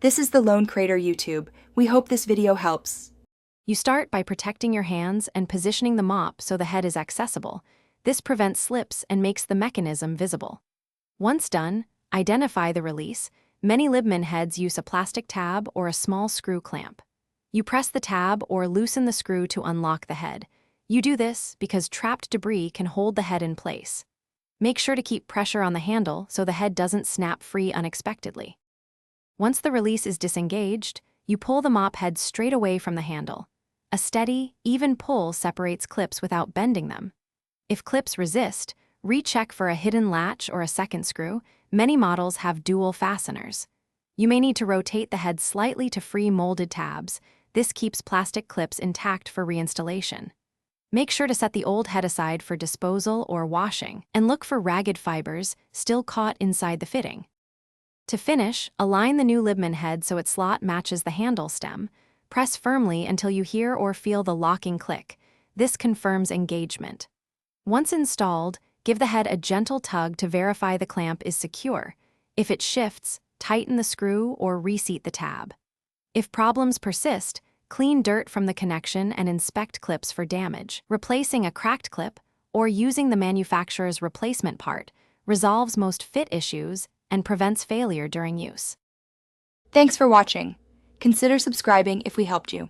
This is the Lone Crater YouTube. We hope this video helps. You start by protecting your hands and positioning the mop so the head is accessible. This prevents slips and makes the mechanism visible. Once done, identify the release. Many Libman heads use a plastic tab or a small screw clamp. You press the tab or loosen the screw to unlock the head. You do this because trapped debris can hold the head in place. Make sure to keep pressure on the handle so the head doesn't snap free unexpectedly. Once the release is disengaged, you pull the mop head straight away from the handle. A steady, even pull separates clips without bending them. If clips resist, recheck for a hidden latch or a second screw. Many models have dual fasteners. You may need to rotate the head slightly to free molded tabs. This keeps plastic clips intact for reinstallation. Make sure to set the old head aside for disposal or washing, and look for ragged fibers still caught inside the fitting. To finish, align the new Libman head so its slot matches the handle stem. Press firmly until you hear or feel the locking click. This confirms engagement. Once installed, give the head a gentle tug to verify the clamp is secure. If it shifts, tighten the screw or reseat the tab. If problems persist, clean dirt from the connection and inspect clips for damage. Replacing a cracked clip or using the manufacturer's replacement part resolves most fit issues and prevents failure during use. Thanks for watching. Consider subscribing if we helped you.